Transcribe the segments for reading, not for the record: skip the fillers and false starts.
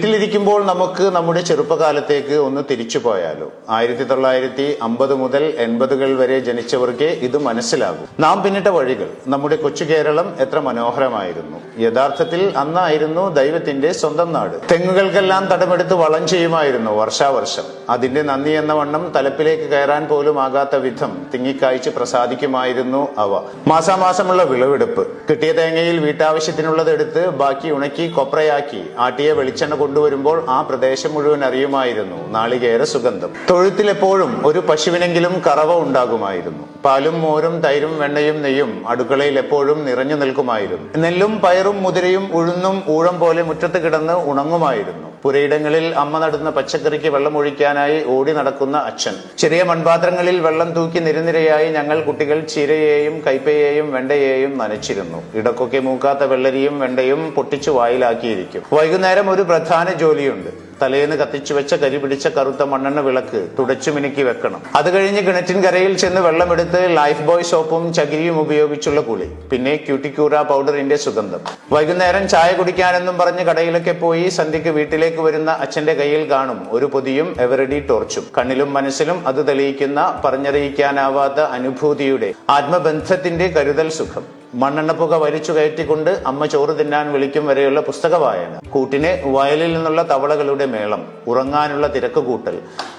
വീട്ടിലിരിക്കുമ്പോൾ നമുക്ക് നമ്മുടെ ചെറുപ്പകാലത്തേക്ക് ഒന്ന് തിരിച്ചു പോയാലോ? 1950 മുതൽ 80കൾ വരെ ജനിച്ചവർക്ക് ഇത് മനസ്സിലാകും. നാം പിന്നിട്ട വഴികൾ, നമ്മുടെ കൊച്ചു കേരളം എത്ര മനോഹരമായിരുന്നു. യഥാർത്ഥത്തിൽ അന്നായിരുന്നു ദൈവത്തിന്റെ സ്വന്തം നാട്. തെങ്ങുകൾക്കെല്ലാം തടമെടുത്ത് വളം ചെയ്യുമായിരുന്നു വർഷാവർഷം. അതിന്റെ നന്ദി എന്ന വണ്ണം തലപ്പിലേക്ക് കയറാൻ പോലും ആകാത്ത വിധം തിങ്ങിക്കായ്ച്ച് പ്രസാദിക്കുമായിരുന്നു അവ. മാസാമാസമുള്ള വിളവെടുപ്പ്. കിട്ടിയ തേങ്ങയിൽ വീട്ടാവശ്യത്തിനുള്ളത് എടുത്ത് ബാക്കി ഉണക്കി കൊപ്രയാക്കി ആട്ടിയ വെളിച്ചെണ്ണ കൊണ്ടുവരുമ്പോൾ ആ പ്രദേശം മുഴുവൻ അറിയുമായിരുന്നു നാളികേര സുഗന്ധം. തൊഴുത്തിൽ എപ്പോഴും ഒരു പശുവിനെങ്കിലും കറവ ഉണ്ടാകുമായിരുന്നു. പാലും മോരും തൈരും വെണ്ണയും നെയ്യും അടുക്കളയിൽ എപ്പോഴും നിറഞ്ഞു നിൽക്കുമായിരുന്നു. നെല്ലും പയറും മുതിരയും ഉഴുന്നും ഊഴം പോലെ മുറ്റത്ത് കിടന്ന് ഉണങ്ങുമായിരുന്നു. പുരയിടങ്ങളിൽ അമ്മ നടുന്ന പച്ചക്കറിക്ക് വെള്ളമൊഴിക്കാനായി ഓടി നടക്കുന്ന അച്ഛൻ. ചെറിയ മൺപാത്രങ്ങളിൽ വെള്ളം തൂക്കി നിരനിരയായി ഞങ്ങൾ കുട്ടികൾ ചീരയെയും കൈപ്പയെയും വെണ്ടയെയും നനച്ചിരുന്നു. ഇടക്കൊക്കെ മൂക്കാത്ത വെള്ളരിയും വെണ്ടയും പൊട്ടിച്ചു വായിലാക്കിയിരിക്കും. വൈകുന്നേരം ഒരു പ്രധാന ജോലിയുണ്ട്. തലേന്ന് കത്തിച്ചു വെച്ച കരി പിടിച്ച കറുത്ത മണ്ണെണ്ണ വിളക്ക് തുടച്ചു മിനുക്കി വെക്കണം. അത് കഴിഞ്ഞ് കിണറ്റിൻ കരയിൽ ചെന്ന് വെള്ളമെടുത്ത് ലൈഫ് ബോയ് സോപ്പും ചകിരിയും ഉപയോഗിച്ചുള്ള കുളി. പിന്നെ ക്യൂട്ടിക്യൂറ പൗഡറിന്റെ സുഗന്ധം. വൈകുന്നേരം ചായ കുടിക്കാനെന്നും പറഞ്ഞ് കടയിലൊക്കെ പോയി സന്ധ്യക്ക് വീട്ടിലേക്ക് വരുന്ന അച്ഛന്റെ കയ്യിൽ കാണും ഒരു പൊതിയും എവറഡി ടോർച്ചും. കണ്ണിലും മനസ്സിലും അത് തെളിയിക്കുന്ന പറഞ്ഞറിയിക്കാനാവാത്ത അനുഭൂതിയുടെ ആത്മബന്ധത്തിന്റെ കരുതൽ സുഖം. മണ്ണെണ്ണപ്പുക വലിച്ചു കയറ്റിക്കൊണ്ട് അമ്മ ചോറ് തിന്നാൻ വിളിക്കും വരെയുള്ള പുസ്തക വായന. കൂട്ടിന് വയലിൽ നിന്നുള്ള തവളകളുടെ മേളം. ഉറങ്ങാനുള്ള തിരക്ക് കൂട്ടൽ.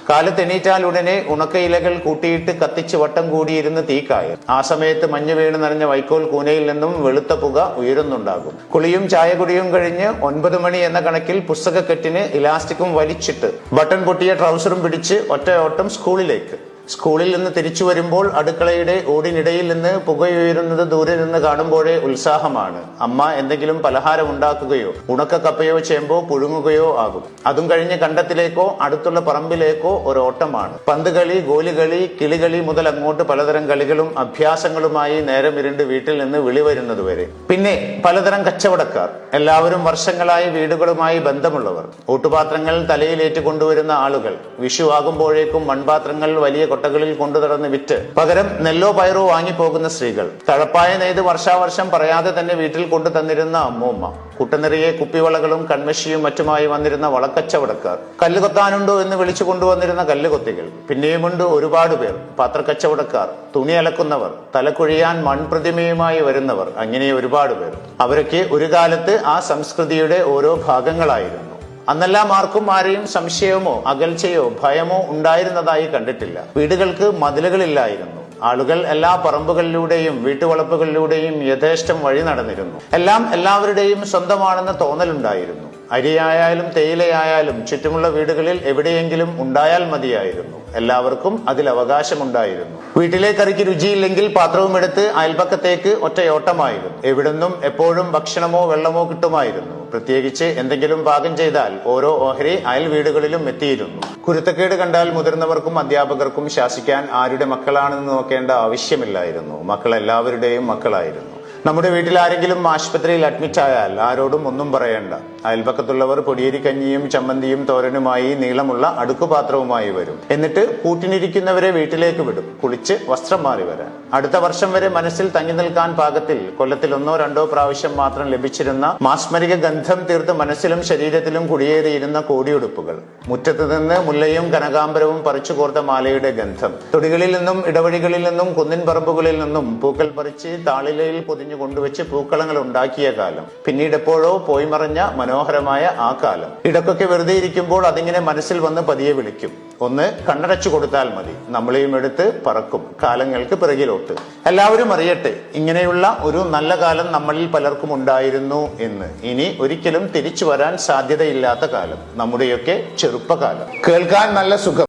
കാലത്തെണീറ്റാൽ ഉടനെ ഉണക്കയിലകൾ കൂട്ടിയിട്ട് കത്തിച്ച് വട്ടം കൂടിയിരുന്ന് തീക്കായൽ. ആ സമയത്ത് മഞ്ഞ് വീണ് നിറഞ്ഞ വൈക്കോൽ കൂനയിൽ നിന്നും വെളുത്ത പുക ഉയരുന്നുണ്ടാകും. കുളിയും ചായകുടിയും കഴിഞ്ഞ് 9 മണി എന്ന കണക്കിൽ പുസ്തകക്കെട്ടിന് ഇലാസ്റ്റിക്കും വലിച്ചിട്ട് ബട്ടൺ പൊട്ടിയ ട്രൗസറും പിടിച്ച് ഒറ്റ ഓട്ടം സ്കൂളിലേക്ക്. സ്കൂളിൽ നിന്ന് തിരിച്ചു വരുമ്പോൾ അടുക്കളയുടെ ഓടിനിടയിൽ നിന്ന് പുകയുയരുന്നത് ദൂരെ നിന്ന് കാണുമ്പോഴേ ഉത്സാഹമാണ്. അമ്മ എന്തെങ്കിലും പലഹാരം ഉണ്ടാക്കുകയോ ഉണക്ക കപ്പയോ ചേമ്പോ പുഴുങ്ങുകയോ ആകും. അതും കഴിഞ്ഞ് കണ്ടത്തിലേക്കോ അടുത്തുള്ള പറമ്പിലേക്കോ ഒരോട്ടമാണ്. പന്തുകളി, ഗോലികളി, കിളികളി മുതൽ അങ്ങോട്ട് പലതരം കളികളും അഭ്യാസങ്ങളുമായി നേരം ഇരുണ്ട് വീട്ടിൽ നിന്ന് വിളി വരുന്നതുവരെ. പിന്നെ പലതരം കച്ചവടക്കാർ. എല്ലാവരും വർഷങ്ങളായി വീടുകളുമായി ബന്ധമുള്ളവർ. ഓട്ടുപാത്രങ്ങൾ തലയിലേറ്റ് കൊണ്ടുവരുന്ന ആളുകൾ. വിഷു ആകുമ്പോഴേക്കും മൺപാത്രങ്ങൾ വലിയ കൊട്ടകളിൽ കൊണ്ടു നടന്ന് വിറ്റ് പകരം നെല്ലോ പയറോ വാങ്ങിപ്പോകുന്ന സ്ത്രീകൾ. തഴപ്പായ നെയ്ത് വർഷാവർഷം പറയാതെ തന്നെ വീട്ടിൽ കൊണ്ടു തന്നിരുന്ന അമ്മൂമ്മ. കുട്ടനിറിയെ കുപ്പിവളകളും കൺമഷിയും മറ്റുമായി വന്നിരുന്ന വളക്കച്ചവടക്കാർ. കല്ലുകൊത്താനുണ്ടോ എന്ന് വിളിച്ചു കൊണ്ടുവന്നിരുന്ന കല്ലുകൊത്തികൾ. പിന്നെയുമുണ്ട് ഒരുപാട് പേർ. പാത്രക്കച്ചവടക്കാർ, തുണി അലക്കുന്നവർ, തലക്കുഴിയാൻ മൺപ്രതിമയുമായി വരുന്നവർ, അങ്ങനെ ഒരുപാട് പേർ. അവരൊക്കെ ഒരു കാലത്ത് ആ സംസ്കൃതിയുടെ ഓരോ ഭാഗങ്ങളായിരുന്നു. അന്നെല്ലാം ആർക്കും ആരെയും സംശയമോ അകൽച്ചയോ ഭയമോ ഉണ്ടായിരുന്നതായി കണ്ടിട്ടില്ല. വീടുകൾക്ക് മതിലുകളില്ലായിരുന്നു. ആളുകൾ എല്ലാ പറമ്പുകളിലൂടെയും വീട്ടുവളപ്പുകളിലൂടെയും യഥേഷ്ടം വഴി നടന്നിരുന്നു. എല്ലാം എല്ലാവരുടെയും സ്വന്തമാണെന്ന തോന്നലുണ്ടായിരുന്നു. അരിയായാലും തേയിലയായാലും ചുറ്റുമുള്ള വീടുകളിൽ എവിടെയെങ്കിലും ഉണ്ടായാൽ മതിയായിരുന്നു. എല്ലാവർക്കും അതിൽ അവകാശമുണ്ടായിരുന്നു. വീട്ടിലെ കറിക്ക് രുചിയില്ലെങ്കിൽ പാത്രവും എടുത്ത് അയൽപക്കത്തേക്ക് ഒറ്റയോട്ടമായിരുന്നു. എവിടുന്നും എപ്പോഴും ഭക്ഷണമോ വെള്ളമോ കിട്ടുമായിരുന്നു. പ്രത്യേകിച്ച് എന്തെങ്കിലും പാകം ചെയ്താൽ ഓരോ ഓഹരി അയൽ വീടുകളിലും എത്തിയിരുന്നു. കുരുത്തക്കേട് കണ്ടാൽ മുതിർന്നവർക്കും അധ്യാപകർക്കും ശാസിക്കാൻ ആരുടെ മക്കളാണെന്ന് നോക്കേണ്ട ആവശ്യമില്ലായിരുന്നു. മക്കൾ എല്ലാവരുടെയും മക്കളായിരുന്നു. നമ്മുടെ വീട്ടിൽ ആരെങ്കിലും ആശുപത്രിയിൽ അഡ്മിറ്റ് ആയാൽ ആരോടും ഒന്നും പറയേണ്ട. അയൽപക്കത്തുള്ളവർ പൊടിയേരി കഞ്ഞിയും ചമ്മന്തിയും തോരനുമായി നീളമുള്ള അടുക്കുപാത്രവുമായി വരും. എന്നിട്ട് കൂട്ടിനിരിക്കുന്നവരെ വീട്ടിലേക്ക് വിടും, കുളിച്ച് വസ്ത്രം മാറി വരാൻ. അടുത്ത വർഷം വരെ മനസ്സിൽ തങ്ങി നിൽക്കാൻ പാകത്തിൽ കൊല്ലത്തിൽ 1-2 പ്രാവശ്യം മാത്രം ലഭിച്ചിരുന്ന മാസ്മരിക ഗന്ധം തീർത്ത് മനസ്സിലും ശരീരത്തിലും കുടിയേറിയിരുന്ന കോടിയുടുപ്പുകൾ. മുറ്റത്ത് നിന്ന് മുല്ലയും കനകാംബരവും പറിച്ചു കോർത്ത മാലയുടെ ഗന്ധം. തൊടികളിൽ നിന്നും ഇടവഴികളിൽ നിന്നും കുന്നിൻ പറമ്പുകളിൽ നിന്നും പൂക്കൾ പറിച്ച് താളിലയിൽ പൊതിഞ്ഞു കൊണ്ടുവച്ച് പൂക്കളങ്ങൾ ഉണ്ടാക്കിയ കാലം. പിന്നീട് എപ്പോഴോ പോയി മറഞ്ഞ മനോഹരമായ ആ കാലം. ഇടക്കൊക്കെ വെറുതെ ഇരിക്കുമ്പോൾ അതിങ്ങനെ മനസ്സിൽ വന്ന് പതിയെ വിളിക്കും. ഒന്ന് കണ്ണടച്ചു കൊടുത്താൽ മതി, നമ്മളെയും എടുത്ത് പറക്കും കാലങ്ങൾക്ക് പിറകിലോട്ട്. എല്ലാവരും അറിയട്ടെ, ഇങ്ങനെയുള്ള ഒരു നല്ല കാലം നമ്മളിൽ പലർക്കും ഉണ്ടായിരുന്നു എന്ന്. ഇനി ഒരിക്കലും തിരിച്ചു വരാൻ സാധ്യതയില്ലാത്ത കാലം, നമ്മുടെയൊക്കെ ചെറുപ്പകാലം. കേൾക്കാൻ നല്ല സുഖം.